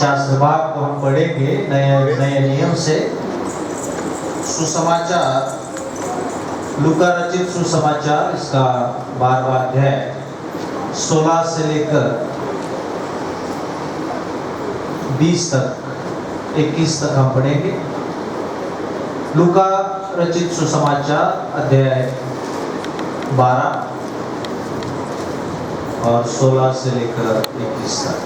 शास्त्र भाग को हम पढ़ेंगे नए नियम से। सुसमाचार, लूका रचित सुसमाचार, इसका 12वां अध्याय 16 से लेकर 20 तक 21 तक हम पढ़ेंगे। लूका रचित सुसमाचार अध्याय 12 और 16 से लेकर 21 तक।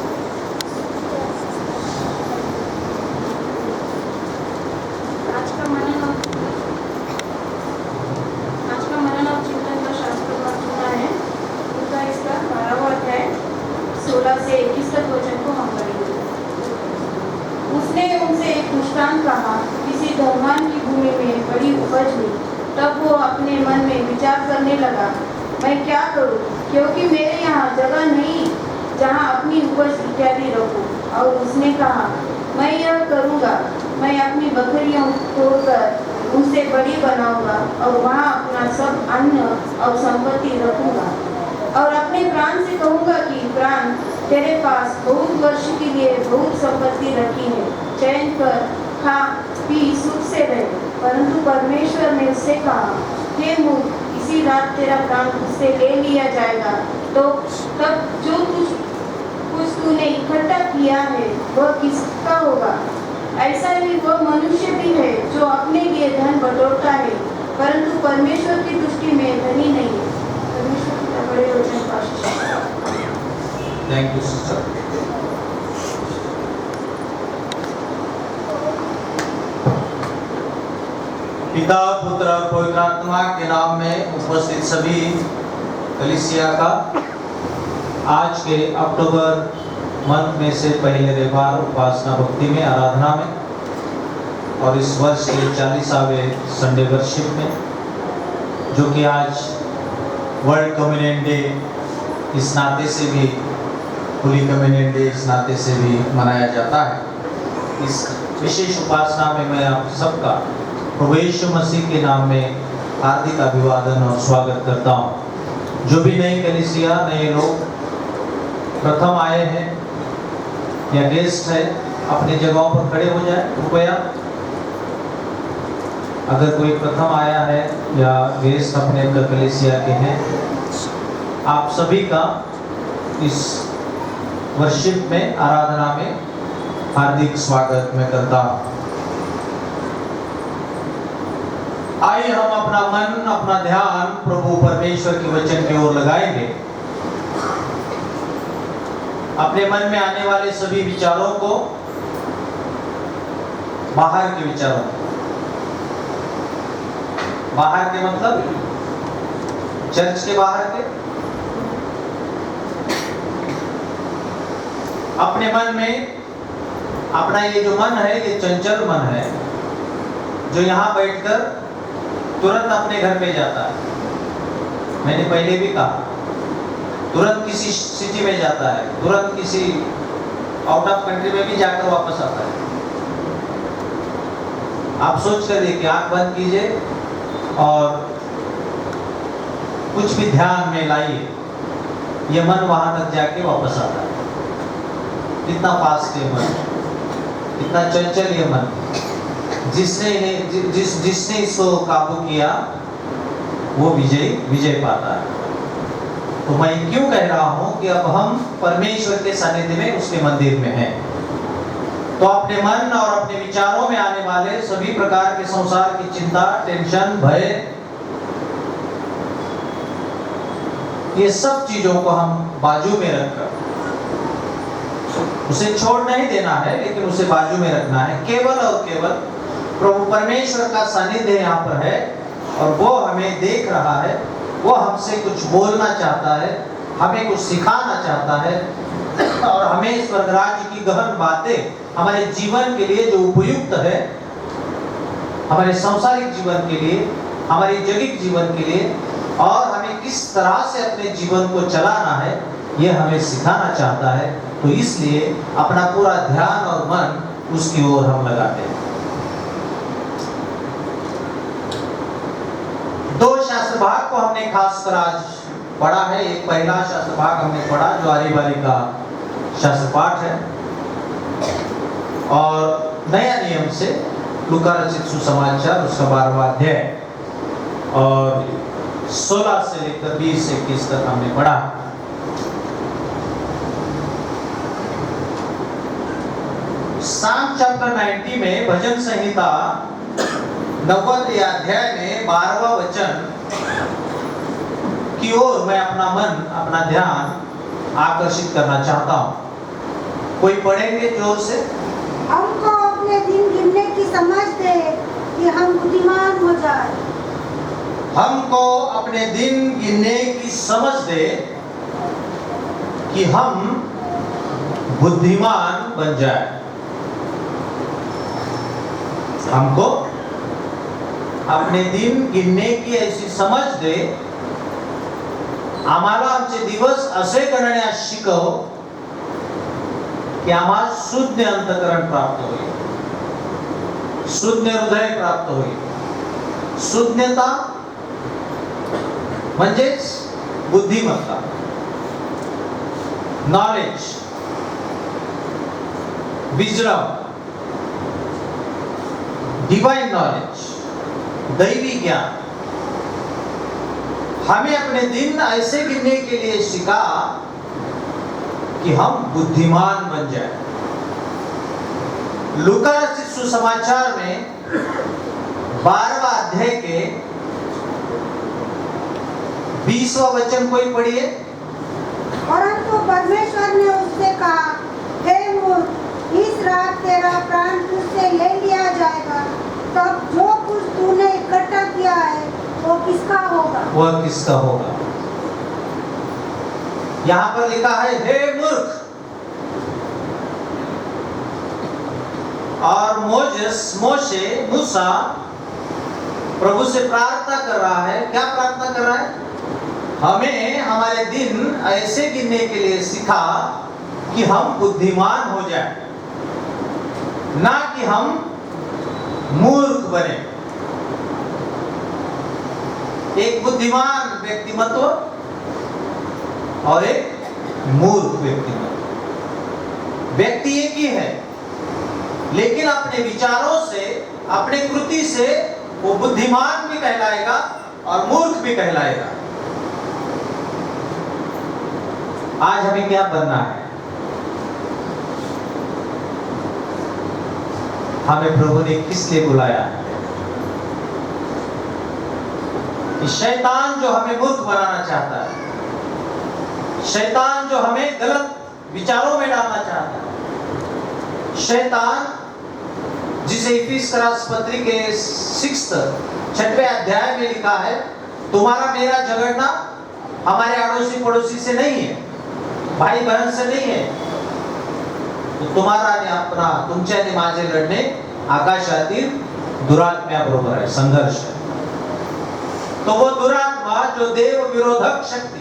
उसने उनसे एक दृष्टांत कहा, किसी धनवान की भूमि में बड़ी उपज हुई। तब वो अपने मन में विचार करने लगा, मैं क्या करूं, क्योंकि मेरे यहाँ जगह नहीं जहाँ अपनी उपज इत्यादि रखूं। और उसने कहा, मैं यह करूँगा, मैं अपनी बकरियों तोड़कर उनसे बड़ी बनाऊंगा और वहाँ अपना सब अन्न और संपत्ति रखूंगा। और अपने प्राण से कहूँगा कि प्राण, तेरे पास बहुत वर्ष के लिए बहुत संपत्ति रखी है, चैन कर, खा पी, सुख से रहे। परंतु परमेश्वर ने उससे कहा, हे मूर्ख, इसी रात तेरा प्राण उससे ले लिया जाएगा। तो तब जो कुछ तूने इकट्ठा किया है वह किसका होगा? ऐसा ही वह मनुष्य भी है जो अपने लिए धन बटोरता है, परंतु परमेश्वर की दृष्टि में धनी नहीं है। परमेश्वर की बड़े वचन का आशीष। Thank you sister. पिता, पुत्र और पवित्र आत्मा के नाम में उपस्थित सभी कलीसिया का आज के अक्टूबर मंथ में से पहले रविवार उपासना भक्ति में, आराधना में और इस वर्ष के 40वें संडे वर्शिप में, जो कि आज वर्ल्ड कम्युनियन डे इस नाते से भी, होली कम्युनियन डे इस नाते से भी मनाया जाता है। इस विशेष उपासना में मैं आप सबका प्रभु यीशु मसीह के नाम में हार्दिक अभिवादन और स्वागत करता हूँ। जो भी नई कलीसिया, नए लोग प्रथम आए हैं या गेस्ट है, अपनी जगहों पर खड़े हो जाए कृपया। अगर कोई प्रथम आया है या गेस्ट अपने कलीसिया के हैं, आप सभी का इस वर्शिप में, आराधना में हार्दिक स्वागत मैं करता हूँ। आइए हम अपना मन, अपना ध्यान प्रभु परमेश्वर के वचन की ओर लगाएंगे। अपने मन में आने वाले सभी विचारों को, बाहर के विचारों, बाहर के मतलब चर्च के बाहर के, अपने मन में, अपना ये जो मन है, ये चंचल मन है जो यहाँ बैठकर तुरंत अपने घर पे जाता है। मैंने पहले भी कहा, तुरंत किसी सिटी में जाता है, तुरंत किसी आउट ऑफ कंट्री में भी जाकर वापस आता है। आप सोच कर देखिए, आंख बंद कीजिए और कुछ भी ध्यान में लाइए, ये मन वहां तक जाके वापस आता है। कितना फास्ट है मन, कितना चंचल ये मन। जिसने इसको काबू किया वो विजय पाता है। तो मैं क्यों कह रहा हूं कि अब हम परमेश्वर के सानिध्य में, उसके मंदिर में हैं। तो अपने मन और अपने विचारों में आने वाले सभी प्रकार के संसार की चिंता, टेंशन, भय, ये सब चीजों को हम बाजू में रखकर, उसे छोड़ नहीं देना है, लेकिन उसे बाजू में रखना है। केवल और केवल प्रभु परमेश्वर का सानिध्य यहाँ पर है और वो हमें देख रहा है, वो हमसे कुछ बोलना चाहता है, हमें कुछ सिखाना चाहता है और हमें स्वर्ग राज्य की गहन बातें हमारे जीवन के लिए जो उपयुक्त है, हमारे सांसारिक जीवन के लिए, हमारे जगत जीवन के लिए, और हमें किस तरह से अपने जीवन को चलाना है, ये हमें सिखाना चाहता है। तो इसलिए अपना पूरा ध्यान और मन उसकी ओर हम लगाते हैं। दो शास्त्र भाग को हमने खासकर आज पढ़ा है। एक पहला शास्त्र भाग हमने पढ़ा जो आरी बारी का शास्त्र पाठ है, और नया नियम से लूका रचित सुसमाचार उसका 12वां अध्याय और 16 से लेकर 20-21 तक हमने पढ़ा। साम चैप्टर 90 में भजन संहिता 90 अध्याय में 12वां वचन की ओर मैं अपना मन अपना ध्यान आकर्षित करना चाहता हूं। कोई पढ़ेंगे जोर से? हमको अपने दिन गिनने की समझ दे कि हम बुद्धिमान हो जाए। हमको अपने दिन गिनने की समझ दे कि हम बुद्धिमान बन जाए। हमको अपने दिन गिनने की ऐसी समज दे, आम्हाला आमचे दिवस असे गणण्यास शिकव की आम्हाला शुद्ध अंतकरण प्राप्त होईल, शुद्ध हृदय प्राप्त होईल। शुद्धता म्हणजेच बुद्धिमत्ता, नॉलेज, विजडम, डिवाइन नॉलेज, दैवी ज्ञान। हमें अपने दिन ऐसे गिनने के लिए सिखा कि हम बुद्धिमान बन जाए। लूका रचित सुसमाचार में 12वां अध्याय के 20वां वचन कोई पढ़िए। परंतु परमेश्वर ने उससे कहा, हे मूर्ख, इस रात तेरा प्राण तुझसे ले लिया जाएगा, तब जो कुछ तूने इकट्ठा किया है वो किसका होगा? वह किसका होगा? यहां पर लिखा है हे मूर्ख। और मोशे मूसा प्रभु से प्रार्थना कर रहा है। क्या प्रार्थना कर रहा है? हमें हमारे दिन ऐसे गिनने के लिए सिखा कि हम बुद्धिमान हो जाए, ना कि हम मूर्ख बने। एक बुद्धिमान व्यक्तिमत्व और एक मूर्ख व्यक्तिमत्व। व्यक्ति एक ही है, लेकिन अपने विचारों से, अपने कृति से वो बुद्धिमान भी कहलाएगा और मूर्ख भी कहलाएगा। आज हमें क्या बनना है? हमें प्रभु ने किस लिए बुलाया है? कि शैतान जो हमें मूर्ख बनाना चाहता है, शैतान जो हमें गलत विचारों में डालना चाहता है, शैतान जिसे इफिसियंस पत्री के 6वें अध्याय में लिखा है, तुम्हारा मेरा झगड़ना हमारे अड़ोसी पड़ोसी से नहीं है, भाई बहन से नहीं है, तो तुम्हारा आणि अपना तुमच्या आणि माझे लढणे आकाशातील दुरात्म्याबरोबर आहे, संघर्ष है। तो वो दुरात्मा जो देव विरोधक शक्ति,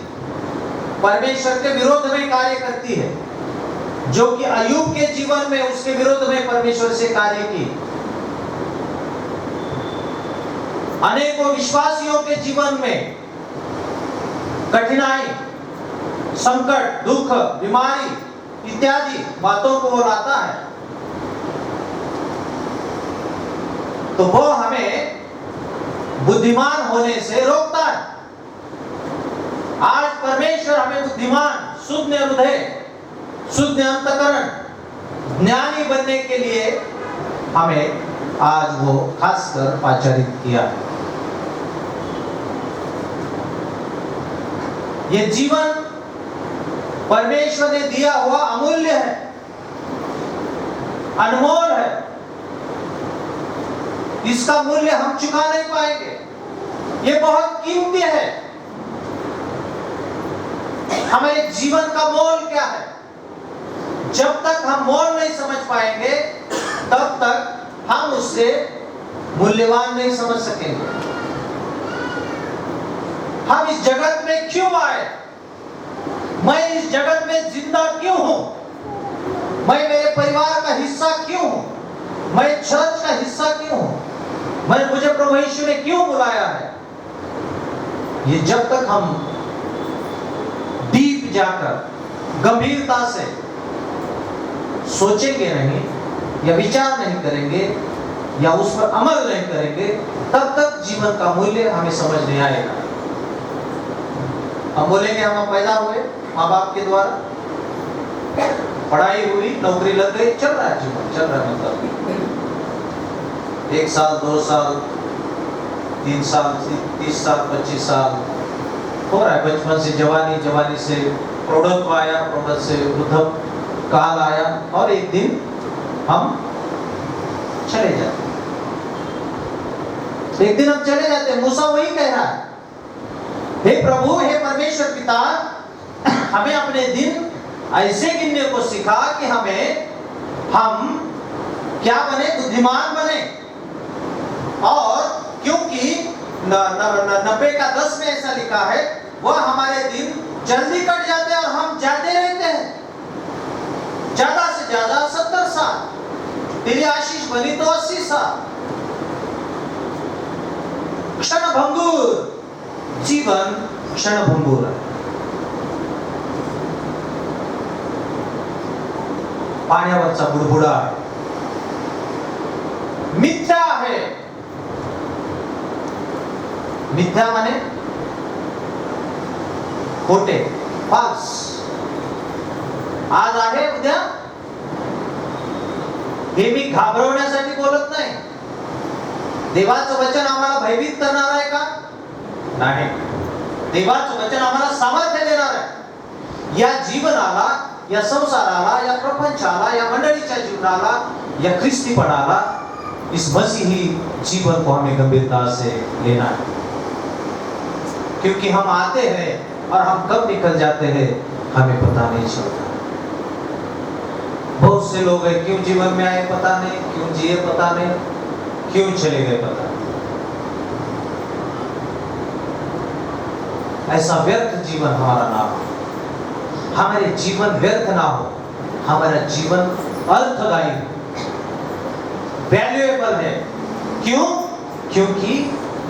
परमेश्वर के विरोध में कार्य करती है, जो कि अय्यूब के जीवन में उसके विरोध में परमेश्वर से कार्य की, अनेकों विश्वासियों के जीवन में कठिनाई, संकट, दुख, बीमारी इत्यादि बातों को वो लाता है, तो वो हमें बुद्धिमान होने से रोकता है। आज परमेश्वर हमें बुद्धिमान, शुद्ध हृदय, शुद्ध अंतकरण, ज्ञानी बनने के लिए हमें आज वो खासकर पाचारित किया है। ये जीवन परमेश्वर ने दिया हुआ अमूल्य है, अनमोल है। इसका मूल्य हम चुका नहीं पाएंगे। ये बहुत कीमती है। हमारे जीवन का मोल क्या है? जब तक हम मोल नहीं समझ पाएंगे, तब तक हम उससे मूल्यवान नहीं समझ सकेंगे। हम इस जगत में क्यों आए? मैं इस जगत में जिंदा क्यों हूं? मैं मेरे परिवार का हिस्सा क्यों हूं? मैं चर्च का हिस्सा क्यों हूं? मुझे प्रभु यीशु ने क्यों बुलाया है? ये जब तक हम डीप जाकर गंभीरता से सोचेंगे नहीं या विचार नहीं करेंगे या उस पर अमल नहीं करेंगे, तब तक जीवन का मूल्य हमें समझ नहीं आएगा। हम बोलेंगे हम पैदा हुए माँ बाप के द्वारा, पढ़ाई हुई, नौकरी लग गई, चल रहा है जीवन, चल रहा है, मतलब 1 साल 2 साल 3 साल 30 साल 25 साल हो रहा है। बचपन से जवानी, जवानी से प्रौढ़त्व आया, प्रौढ़ से वृद्ध काल आया, और एक दिन हम चले जाते, एक दिन हम चले जाते। मूसा वही कह रहा है, हे प्रभु, हे परमेश्वर पिता, हमें अपने दिन ऐसे गिनने को सिखा कि हम क्या बने, बुद्धिमान बने। और क्योंकि 90 का 10 में ऐसा लिखा है, वह हमारे दिन जल्दी कट जाते हैं और हम जाते रहते हैं। ज्यादा से ज्यादा 70 साल, तेरी आशीष बनी तो 80 साल। क्षणभंगुर जीवन, क्षणभंगुर है। पाण्यावरचा बुडबुडा आहे, मिथ्या आहे। मिथ्या माने खोटे, फॉल्स। आज आहे, उद्या हे मी घाबरवण्यासाठी बोलत नाही। देवाचं वचन आम्हाला भयभीत करणार आहे का? नाही। देवाचं वचन आम्हाला सामर्थ्य देणार आहे। या जीवनाला, या संसाराला, या प्रपंचाला, या मंडळीच्या जीवनाला, या ख्रिस्तीपणाला, इस मसीही जीवन को हमें गंभीरता से लेना है। क्योंकि हम आते हैं और हम कब निकल जाते हैं हमें पता नहीं चलता। बहुत से लोग हैं, क्यों जीवन में आए पता नहीं, क्यों जिए पता नहीं, क्यों चले गए पता नहीं। ऐसा व्यर्थ जीवन हमारा ना हो, हमारे जीवन व्यर्थ ना हो, हमारा जीवन अर्थदायी, वैल्यूएबल है। क्यों? क्योंकि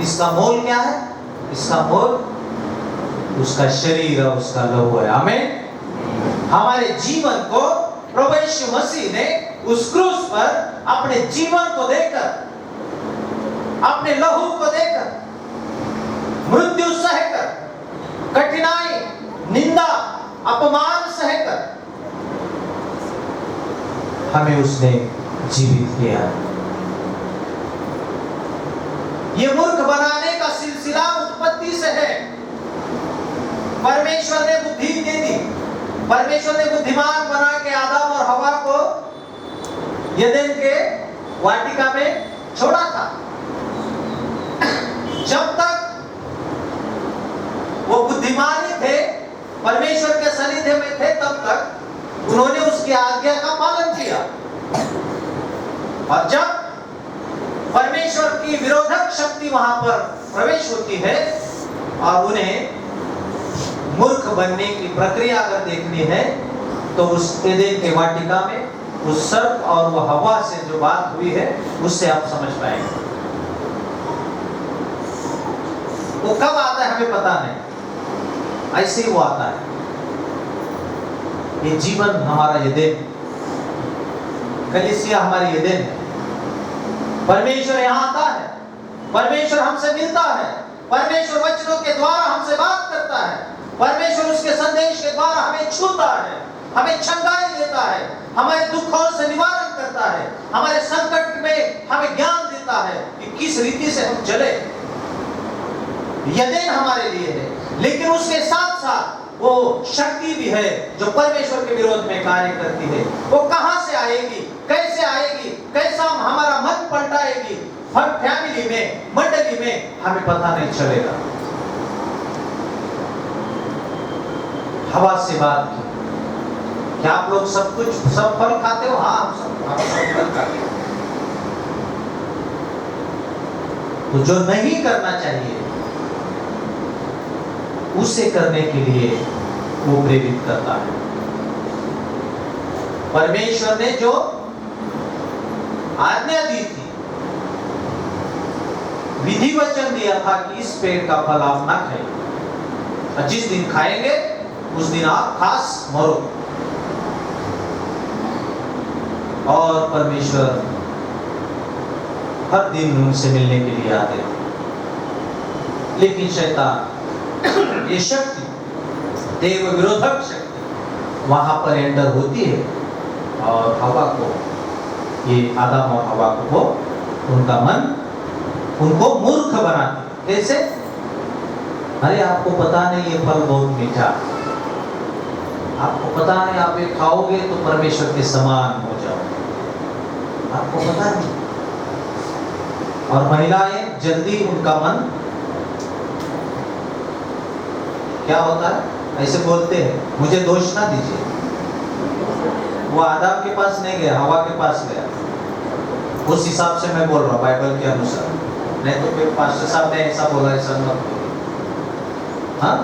इसका मोल क्या है? इसका मोल उसका शरीर और उसका लहू है। आमीन। हमारे जीवन को प्रभु यीशु मसीह ने उस क्रूस पर अपने जीवन को देकर, अपने लहू को देकर, मृत्यु सहकर, कठिनाई, निंदा, अपमान सहकर हमें उसने जीवित किया। ये मूर्ख बनाने का सिलसिला उत्पत्ति से है। परमेश्वर ने बुद्धि दे दी, परमेश्वर ने बुद्धिमान बना के आदम और हवा को एदेन के वाटिका में छोड़ा था। जब तक वो बुद्धिमान थे, परमेश्वर के सानिध्य में थे, तब तक उन्होंने उसकी आज्ञा का पालन किया। और जब परमेश्वर की विरोधक शक्ति वहां पर प्रवेश होती है और उन्हें मूर्ख बनने की प्रक्रिया अगर देखनी है, तो उस एदेन के वाटिका में उस सर्प और वह हवा से जो बात हुई है, उससे आप समझ पाएंगे। वो कब आता है हमें पता नहीं, ऐसे ही वो आता है। ये जीवन हमारा एदेन, कलीसिया हमारी एदेन है। परमेश्वर यहाँ आता है, परमेश्वर हमसे मिलता है, परमेश्वर वचनों के द्वारा हमसे बात करता है, परमेश्वर उसके संदेश के द्वारा हमें छूता है, हमें छंगाई देता है, हमारे दुखों से निवारण करता है, हमारे संकट में हमें ज्ञान देता है कि किस रीति से हम चले। एदेन हमारे लिए है, लेकिन उसके साथ साथ वो शक्ति भी है जो परमेश्वर के विरोध में कार्य करती है। वो कहां से आएगी, कैसे आएगी, कैसा हमारा मन पलटाएगी, हर फैमिली में, मंडली में हमें पता नहीं चलेगा। हवा से बात की, क्या आप लोग सब फल खाते हो? हाँ, हम सब फल खाते हैं। तो जो नहीं करना चाहिए उसे करने के लिए वो प्रेरित करता है। परमेश्वर ने जो आज्ञा दी थी, विधि वचन दिया था कि इस पेड़ का फल आप ना खाइए, और जिस दिन खाएंगे उस दिन आप खास मरो। और परमेश्वर हर दिन उनसे मिलने के लिए आते थे। लेकिन शैतान, ये शक्ति, देव विरोधक शक्ति वहां पर एंटर होती है और हवा को, ये आदम और हवा को उनका मन उनको मूर्ख बनाती। कैसे? अरे आपको पता नहीं ये फल बहुत मीठा, आपको पता नहीं आप ये खाओगे तो परमेश्वर के समान हो जाओगे, आपको पता नहीं। और महिलाएं जल्दी उनका मन क्या होता है, ऐसे बोलते हैं, मुझे दोष ना दीजिए। वो आदम के पास नहीं गया, हवा के पास गया। उस हिसाब से मैं बोल रहा हूँ बाइबल के अनुसार, नहीं तो फिर पास्टर साहब ने ऐसा बोला, ऐसा मत बोलिए। हाँ,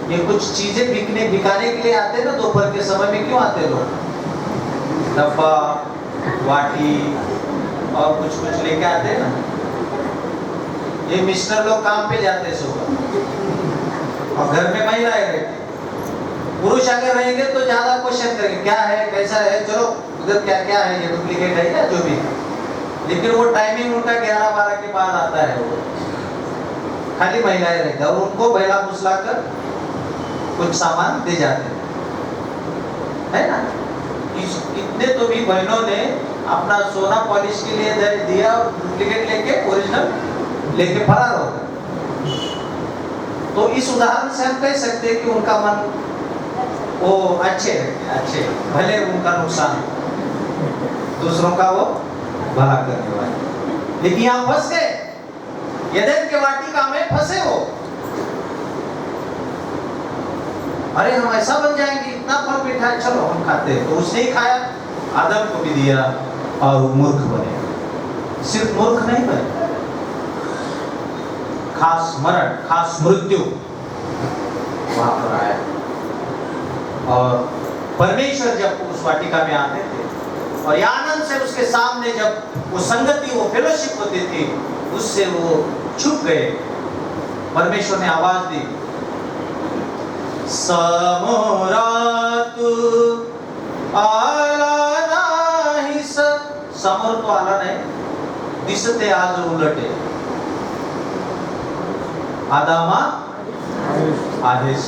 ये कुछ चीजें बिकाने के लिए आते ना दोपहर के समय में, क्यों आते लोग? डब्बा, वाटी और कुछ लेके आते ना। ये मिस्टर लोग काम पे जाते सुबह और घर में महिलाएं रहती। पुरुष अगर रहेंगे तो ज्यादा क्वेश्चन करेंगे, क्या है, कैसा है, चलो उधर क्या क्या है, ये डुप्लीकेट है क्या, जो भी है। लेकिन वो टाइमिंग उनका 11-12 के बाद आता है, वो खाली महिलाएं रहती है और उनको बहला फुसला कर कुछ सामान दे जाते है ना। कितने तो भी बहनों ने अपना सोना पॉलिश के लिए दिया और डुप्लीकेट लेके ओरिजिनल लेके फरार हो गए। तो इस उदाहरण से हम कह सकते हैं कि उनका मन वो अच्छे भले उनका नुकसान दूसरों का वो भला करने वाले, लेकिन यहाँ फंस गए, एदेन के वाटिका में फंसे हो। अरे हम ऐसा बन जाएंगे, इतना फल मीठा है, चलो हम खाते हैं। तो उसने ही खाया, आदम को भी दिया और वो मूर्ख बने। सिर्फ मूर्ख नहीं बने, खास मरण, खास मृत्यु वहां पर आया। और परमेश्वर जब उस वाटिका में आते थे और आनंद से उसके सामने जब वो संगति, वो फेलोशिप होती थी, उससे वो छुप गए। परमेश्वर ने आवाज दी, समोरातु आला नाही, समोर तो आला नाही, दिसते आज उलटे, आदामा आहेस.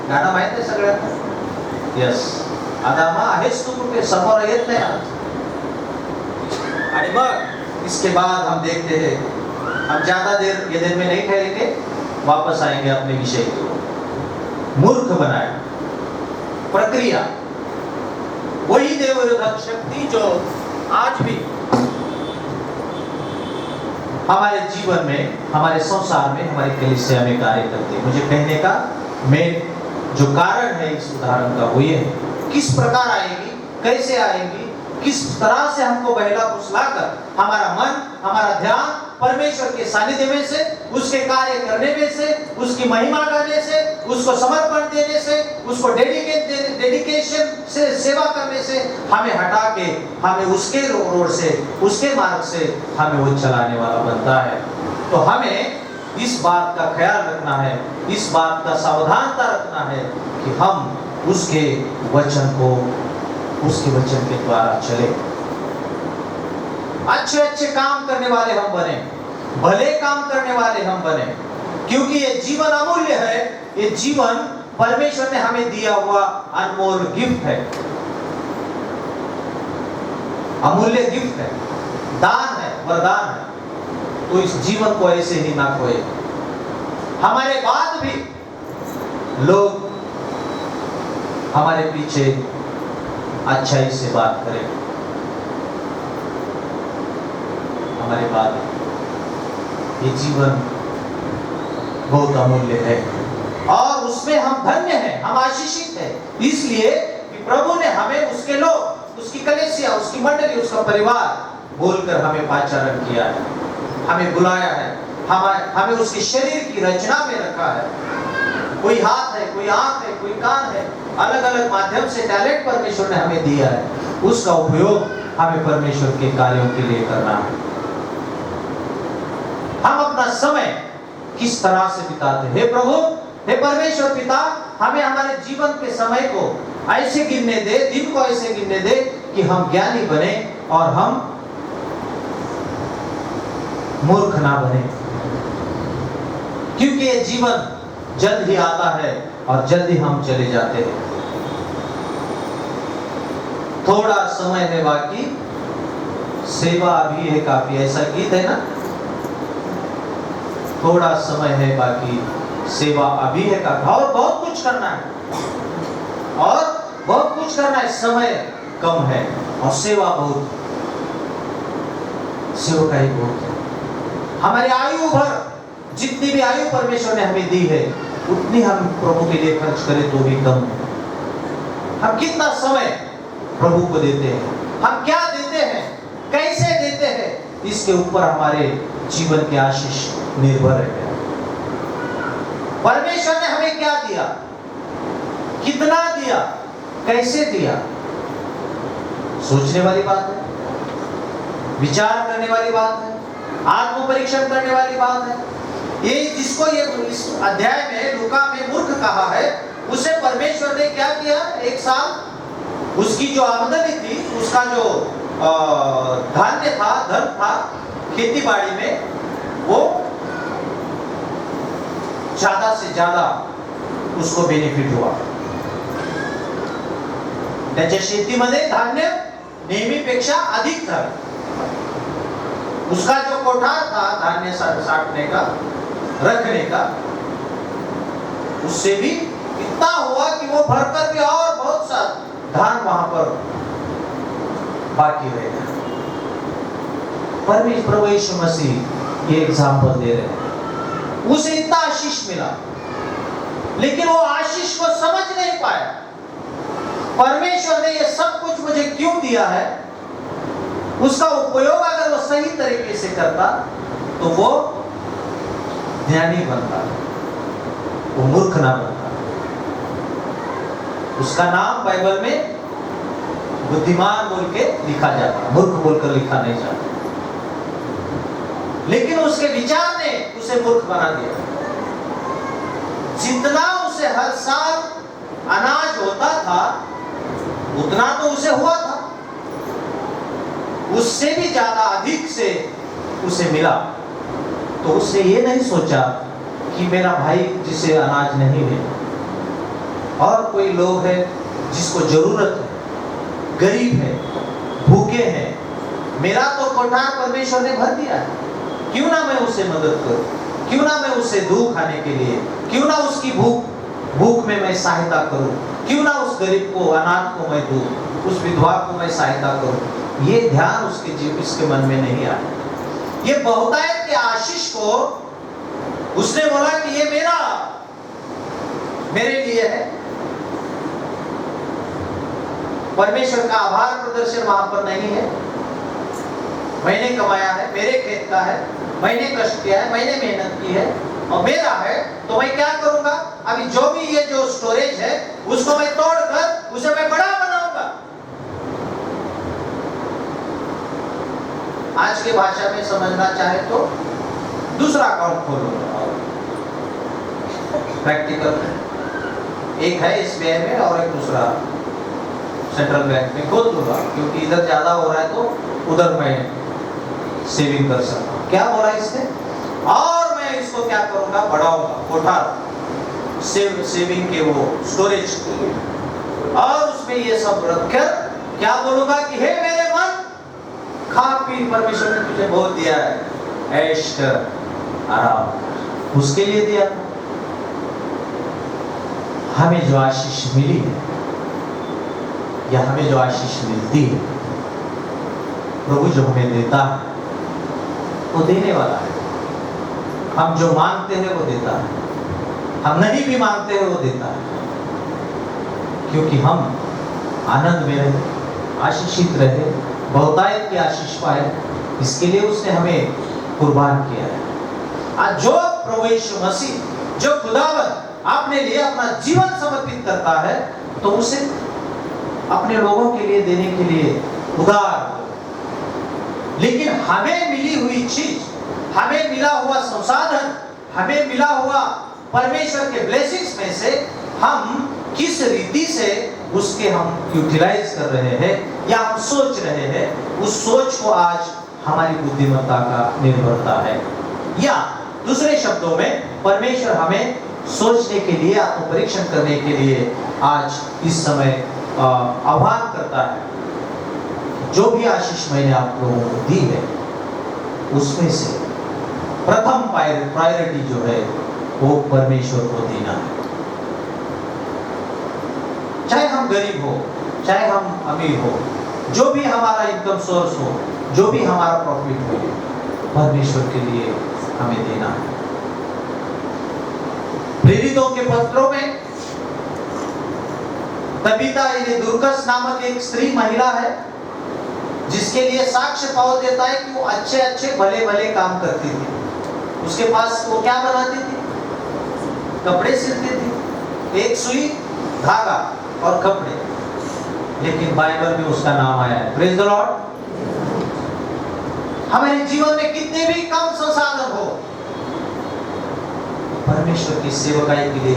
गाणं माहित आहे सगळ्यांना? यस, आदामा आहेस तू कुठे, समोर येत नाही आज. आणि मग इसके बाद हम देखते हैं, हम ज्यादा देर ये दिन में नहीं ठहरेंगे, वापस आएंगे अपने विषय की ओर। मूर्ख बनाया, प्रक्रिया वही देवविरोधक शक्ति जो आज भी हमारे जीवन में, हमारे संसार में, हमारी कलीसिया में कार्य करती है। मुझे कहने का मेन जो कारण है इस उदाहरण का वो ये है, किस प्रकार आएगी, कैसे आएगी, किस तरह से हमको बहला फुसलाकर हमारा मन, हमारा ध्यान परमेश्वर के सानिध्य में से, उसके कार्य करने में से, उसकी महिमा करने से, उसको समर्पण देने से, उसको डेडिकेशन से सेवा करने से हमें हटा के हमें उसके रोड से, उसके मार्ग से हमें वो चलाने वाला बनता है। तो हमें इस बात का ख्याल रखना है, इस बात का सावधानता रखना है कि हम उसके वचन को, उसके वचन के द्वारा चले, अच्छे अच्छे काम करने वाले हम बने, भले काम करने वाले हम बने, क्योंकि ये जीवन अमूल्य है। ये जीवन परमेश्वर ने हमें दिया हुआ अनमोल गिफ्ट है, अमूल्य गिफ्ट है, दान है, वरदान है। तो इस जीवन को ऐसे ही ना खोए। हमारे बाद भी लोग हमारे पीछे अच्छाई से बात करें, हमारे बाद ये जीवन बहुत अमूल्य है और उसमें हम धन्य हैं, हम आशीषित हैं, इसलिए कि प्रभु ने हमें उसके लोग, उसकी कलीसिया, उसकी मंडली, उसका परिवार बोलकर हमें पाचारण किया है, हमें बुलाया है, हमें उसके शरीर की रचना में रखा है। कोई हाथ है, कोई आंख है, कोई कान है, अलग अलग माध्यम से टैलेंट परमेश्वर ने हमें दिया है, उसका उपयोग हमें परमेश्वर के कार्यों के लिए करना है। हम अपना समय किस तरह से बिताते हैं? हे प्रभु, हे परमेश्वर पिता, हमें हमारे जीवन के समय को ऐसे गिनने दे, दिन को ऐसे गिनने दे कि हम ज्ञानी बने और हम मूर्ख ना बने, क्योंकि ये जीवन जल्द ही आता है और जल्द ही हम चले जाते हैं। थोड़ा समय है बाकी, सेवा अभी है काफी, ऐसा गीत है ना। थोड़ा समय है बाकी, सेवा अभी है काफी, और बहुत कुछ करना है, और बहुत कुछ करना है। समय कम है और सेवा बहुत, सेवकाई बहुत है। हमारी आयु भर जितनी भी आयु परमेश्वर ने हमें दी है, उतनी हम प्रभु के लिए खर्च करें तो भी कम है। हम कितना समय प्रभु को देते हैं, हम क्या देते हैं, कैसे देते हैं, इसके ऊपर हमारे जीवन की आशीष निर्भर है। परमेश्वर ने हमें क्या दिया, कितना दिया, कैसे दिया, सोचने वाली बात है, विचार करने वाली बात है, आत्म परीक्षण करने वाली बात है। ये जिसको ये इस अध्याय में लूका में मूर्ख कहा है, उसे परमेश्वर ने क्या किया, एक साल उसकी जो आमदनी थी, उसका जो धान्य था, धन था खेती बाड़ी में, वो ज्यादा से ज्यादा उसको बेनिफिट हुआ। त्याच्या शेतीमध्ये धान्य नेहमीपेक्षा अधिक था। उसका जो कोठार था धान्य साठने का, रखने का, उससे भी इतना हुआ कि वो भरकर के और बहुत सा धान वहां पर बाकी रह गया। परमेश्वर प्रभु यीशु मसीह ये एग्जाम्पल दे रहे हैं। उसे इतना आशीष मिला, लेकिन वो आशीष को समझ नहीं पाया। परमेश्वर ने ये सब कुछ मुझे क्यों दिया है, उसका उपयोग अगर वो सही तरीके से करता तो वो ज्ञानी बनता, वो मूर्ख ना बनता। उसका नाम बाइबल में बुद्धिमान बोल के लिखा जाता, मूर्ख बोलकर लिखा नहीं जाता। लेकिन उसके विचार ने उसे मूर्ख बना दिया। जितना उसे हर साल अनाज होता था, उतना तो उसे हुआ था, उससे भी ज्यादा अधिक से उसे मिला। तो उसने ये नहीं सोचा कि मेरा भाई जिसे अनाज नहीं है, और कोई लोग है जिसको जरूरत है, गरीब है, भूखे हैं, मेरा तो कोठार परमेश्वर ने भर दिया है, क्यों ना मैं उसे मदद करूं, क्यों ना मैं उसे दूं खाने के लिए, क्यों ना उसकी भूख में मैं सहायता करूं, क्यों ना उस गरीब को, अनाथ को मैं दूं, उस विधवा को मैं सहायता करूं। ये ध्यान उसके मन में नहीं आया। ये बहुतायत के आशीष को उसने बोला कि ये मेरे लिए है। परमेश्वर का आभार प्रदर्शन वहां पर नहीं है। मैंने कमाया है, मेरे खेत का है, मैंने कष्ट किया है, मैंने मेहनत की है और मेरा है, तो मैं क्या करूंगा, अभी जो भी ये जो स्टोरेज है उसको मैं तोड़कर उसे मैं बड़ा बनाऊंगा। आज के भाषा में समझना चाहे तो दूसरा अकाउंट खोलूंगा, प्रैक्टिकल एक है SBI में और एक दूसरा सेंट्रल बैंक में खोल दूंगा, क्योंकि इधर ज्यादा हो रहा है तो उधर मैं सेविंग कर सकता हूँ। क्या बोला इसने, और मैं इसको क्या करूंगा, बढ़ाऊंगा, कोठार सेविंग के वो स्टोरेज, और उसमें ये सब रखकर क्या बोलूंगा कि हे मेरे मन, खा पी, परमेश्वर ने तुझे बहुत दिया है, ऐश कर, आराम, उसके लिए दिया था। हमें जो आशीष मिली है या हमें जो आशीष मिलती है, प्रभु जो हमें देता है वो देने वाला है। हम जो मांगते हैं वो देता है, हम नहीं भी मांगते हैं वो देता है, क्योंकि हम आनंद में रहे, आशीषित रहे, बहुतायत की आशीष पाए, इसके लिए उसने हमें कुर्बान किया है। आज जो प्रभु यीशु मसीह, जो खुदावन अपने लिए अपना जीवन समर्पित करता है, तो उसे अपने लोगों के लिए देने के लिए उदार। लेकिन हमें मिली हुई चीज, हमें मिला हुआ संसाधन, हमें मिला हुआ परमेश्वर के ब्लेसिंग्स में से हम किस रीति से उसके हम यूटिलाइज कर रहे हैं या हम सोच रहे हैं, उस सोच को आज हमारी बुद्धिमत्ता का निर्भरता है। या दूसरे शब्दों में परमेश्वर हमें सोचने के लिए, आत्मपरीक्षण करने के लिए आज इस समय आह्वान करता है। जो भी आशीष मैंने आप लोगों को दी है उसमें से प्रथम प्रायोरिटी जो है वो परमेश्वर को देना है। चाहे हम गरीब हो, चाहे हम अमीर हो, जो भी हमारा इनकम सोर्स हो, जो भी हमारा प्रॉफिट हो, परमेश्वर के लिए हमें देना है। प्रेरितों के पत्रों में तबीता यानी दुर्कस नामक एक स्त्री महिला है जिसके लिए साक्ष्य पावल देता है कि वो अच्छे अच्छे भले भले काम करती थी। उसके पास वो क्या बनाती थी? कपड़े सिलती थी, एक सुई, धागा और कपड़े। लेकिन बाइबल में उसका नाम आया है। Praise the Lord. हमारे जीवन में कितने भी कम संसाधन हो, परमेश्वर की सेवकाई के लिए,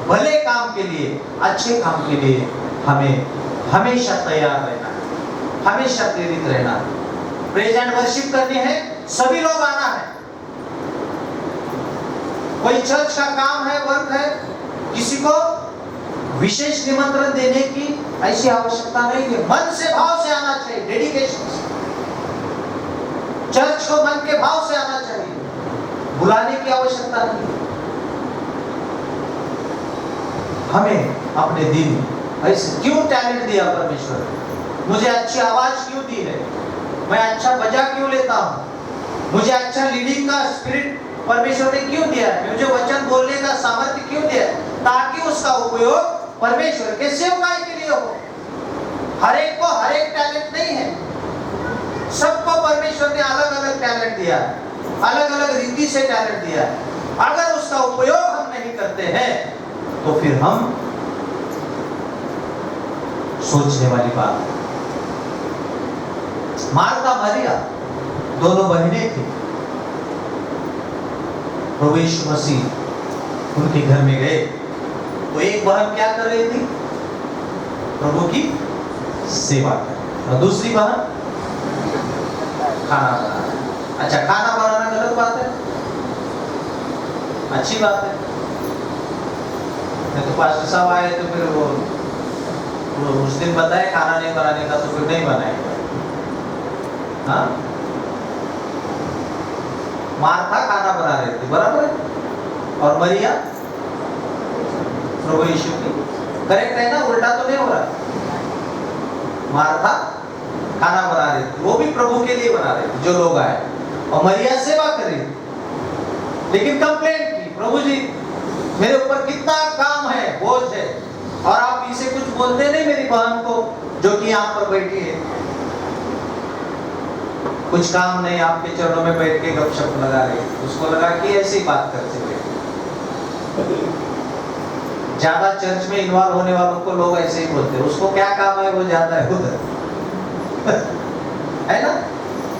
भले काम के लिए, अच्छे काम के लिए हमें हमेशा तैयार रहना है, हमेशा प्रेरित रहना है। प्रेज एंड वर्शिप करनी है, सभी लोग आना है। कोई चर्च का काम है, वर्क है, किसी को विशेष निमंत्रण देने की ऐसी आवश्यकता नहीं है। मन से, भाव से आना चाहिए, डेडिकेशन से। चर्च को मन के भाव से आना चाहिए, बुलाने की आवश्यकता नहीं है। हमें अपने दिन ऐसे क्यों टैलेंट दिया परमेश्वर ने? मुझे अच्छी आवाज क्यों दी है? मैं अच्छा बजा क्यों लेता हूँ? मुझे अच्छा लीडिंग का स्पिरिट परमेश्वर ने क्यों दिया है? मुझे वचन बोलने का सामर्थ्य क्यों दिया है? ताकि उसका उपयोग परमेश्वर के सेवकाई के लिए हो। हर एक को हर एक टैलेंट नहीं है, सबको परमेश्वर ने अलग अलग टैलेंट दिया है, अलग अलग रीति से टैलेंट दिया है। अगर उसका उपयोग हम नहीं करते हैं तो फिर हम सोचने वाली बात है। मार्था मरिया दोनों बहनें थी। प्रभु यीशु मसीह उनके घर में गए तो एक बहन क्या कर रही थी? प्रभु की सेवा कर, और दूसरी बहन खाना बना रही। अच्छा, खाना बनाना गलत बात है? अच्छी बात है। नहीं तो पास्टर साहब आए तो फिर वो उस दिन बताए खाना नहीं बनाने का, तो फिर नहीं बनाएगा। हाँ, मार्था खाना बना रही थी, बराबर है, और मरिया प्रभु यीशु की। करेक्ट है ना? उल्टा तो नहीं हो रहा। मार्था खाना बना रही थी, वो भी प्रभु के लिए बना रही थी, जो लोग आए, और मरिया सेवा कर रही थी। लेकिन कंप्लेंट की, प्रभु जी मेरे ऊपर कितना काम है, बोझ है, और आप इसे कुछ बोलते नहीं मेरी बहन को जो कि यहाँ पर बैठी है। कुछ काम नहीं, आपके चरणों में बैठ के गपशप लगा रही। उसको लगा कि ऐसी बात करते हुए ज्यादा चर्च में इन्वॉल्व होने वालों को लोग ऐसे ही बोलते हैं। उसको क्या काम है, वो जाता है उधर है ना?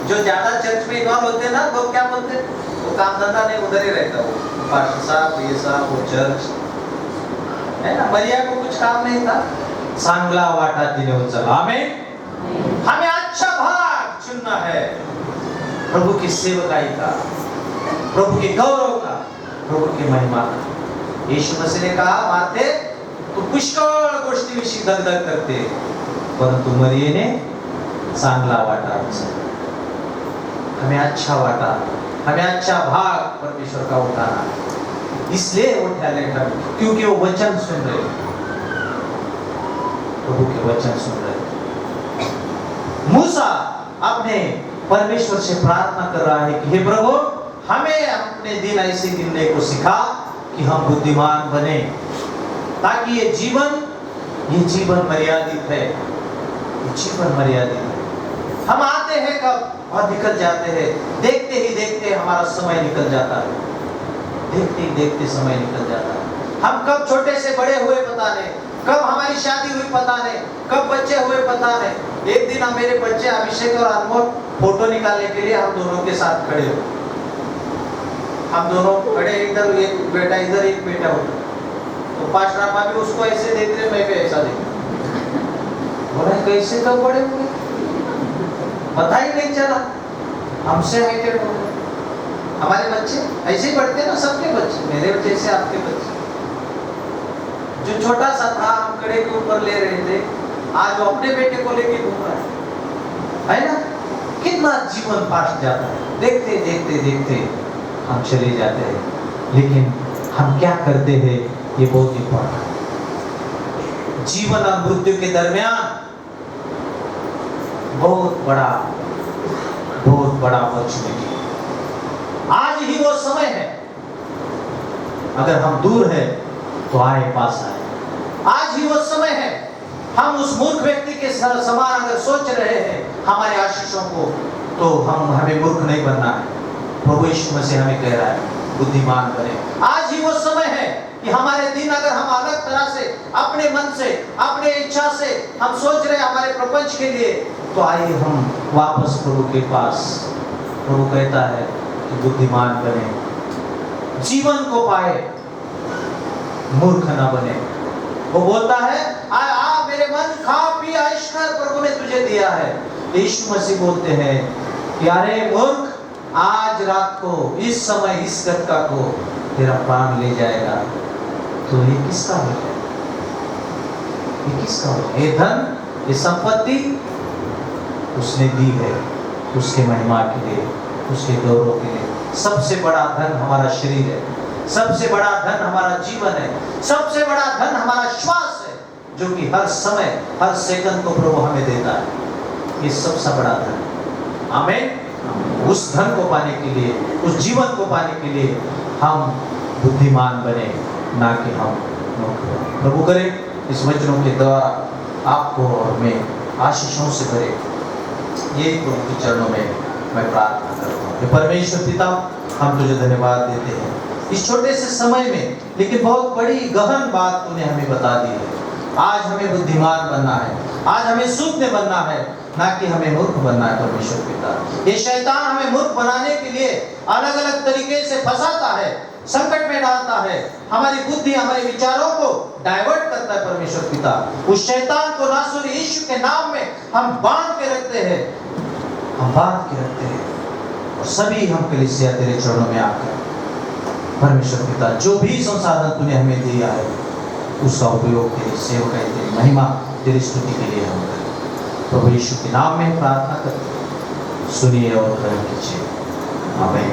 जो ज्यादा चर्च में इन्वॉल्व होते हैं ना, लोग क्या बोलते हैं? वो काम धंधा नहीं, उधर ही रहता वो पास्टर साहब, ये साहब, वो चर्च है ना। मरिया को कुछ काम नहीं था, सांगला वाटा तिने उचला। आमीन। हमें अच्छा भाग चुनना है, प्रभु की सेवकाई का, प्रभु के गौरव का, प्रभु की महिमा का। यीशु मसीह ने कहा, मार्थे तू पुष्कळ गोष्टीविषयी दगदग करते, परंतु मरियेने चांगला वाटा उचलला। हमें अच्छा वाटा, हमें अच्छा भाग परमेश्वर का उठाना, इसलिए वो टैलेंट है, क्योंकि वो वचन सुन रहे, प्रभु के वचन सुन रहे। मूसा अपने परमेश्वर से प्रार्थना कर रहा है कि हे प्रभु, हमें अपने दिन ऐसे गिनने को सिखा कि हम बुद्धिमान बने, ताकि ये जीवन मर्यादित है, ये जीवन मर्यादित है। हम आते हैं कब और निकल जाते हैं, देखते ही देखते हमारा समय निकल जाता है, देखते ही देखते समय निकल जाता है। हम कब छोटे से बड़े हुए पता नहीं, कब हमारी शादी हुई पता नहीं, कब बच्चे हुए पता नहीं। एक दिन मेरे बच्चे अभिषेक और अनमोल फोटो निकालने के लिए हम दोनों के साथ खड़े हो, हम दोनों खड़े, इधर एक बेटा इधर एक बेटा उधर, तो पास्टर भी उसको ऐसे देख रहे, मैं भी ऐसा देख रहा। कैसे कब बड़े हुए, पता ही नहीं चला, हमसे हाइटेड हो गए। हमारे बच्चे ऐसे ही बढ़ते ना, सबके बच्चे, मेरे जैसे आपके बच्चे। जो छोटा सा था हम कड़े के ऊपर ले रहे थे, आज वो अपने बेटे को लेके घूम रहा है ना। कितना जीवन फास्ट जाता है, देखते देखते देखते हम चले जाते हैं, लेकिन हम क्या करते हैं ये बहुत इंपॉर्टेंट है। जीवन और मृत्यु के दरमियान बहुत बड़ा अपॉर्चुनिटी। आज ही वो समय है, अगर हम दूर है तो आए पास आए। आज ही वो समय है, हम उस मूर्ख व्यक्ति के समान अगर सोच रहे हैं हमारे आशीषों को, तो हमें मूर्ख नहीं बनना है। प्रभु यीशु मसीह हमें कह रहा है बुद्धिमान बने। आज ही वो समय है कि हमारे दिन अगर हम अलग तरह से अपने मन से अपने इच्छा से हम सोच रहे हैं हमारे प्रपंच के लिए, तो आइए हम वापस प्रभु के पास। प्रभु कहता है कि बुद्धिमान बने, जीवन को पाए, मूर्ख न बने। वो बोलता है आ मेरे मन, खा पी ऐश कर, प्रभु ने तुझे दिया है। यीशु मसीह बोलते हैं कि अरे मूर्ख, आज रात को इस समय इस गत्ता को तेरा प्राण ले जाएगा, तो ये किसका हो जाएगा? ये किसका हो जाएगा? ये धन, ये संपत्ति उसने दी है उसके महिमा के लिए, उसके गौरव के लिए। सबसे बड़ा धन हमारा शरीर है, सबसे बड़ा धन हमारा जीवन है, सबसे बड़ा धन हमारा श्वास है, जो कि हर समय हर सेकंड को प्रभु हमें देता है। ये सबसे बड़ा धन। आमीन। उस धन को पाने के लिए, उस जीवन को पाने के लिए हम बुद्धिमान बने, ना कि हम मूर्ख बने। प्रभु करे इस वचनों के द्वारा आपको और मैं आशीषों से भरे। ये प्रभु के चरणों में मैं प्रार्थना करता हूँ। परमेश्वर पिता, हम तुझे धन्यवाद देते हैं इस छोटे से समय में, लेकिन बहुत बड़ी गहन बात तूने हमें बता दी है। आज हमें बुद्धिमान बनना है, आज हमें शून्य बनना है, ना कि हमें मूर्ख बनना है। परमेश्वर पिता, ये शैतान हमें मूर्ख बनाने के लिए अलग अलग तरीके से फंसाता है, संकट में डालता है, हमारी बुद्धि हमारे विचारों को डाइवर्ट करता है। परमेश्वर पिता, उस शैतान को नासुर यीशु के नाम में हम बांध के रखते हैं, हम बांध के रखते हैं। और सभी हम कलीसिया तेरे चरणों में आकर परमेश्वर पिता, जो भी संसाधन तूने हमें दिया है उसका उपयोग तेरी सेवकाई, तेरी महिमा, तेरी स्तुति के लिए हम करें। प्रभु यीशु के नाम में प्रार्थना करते, सुनिए और ग्रहण कीजिए। आमीन।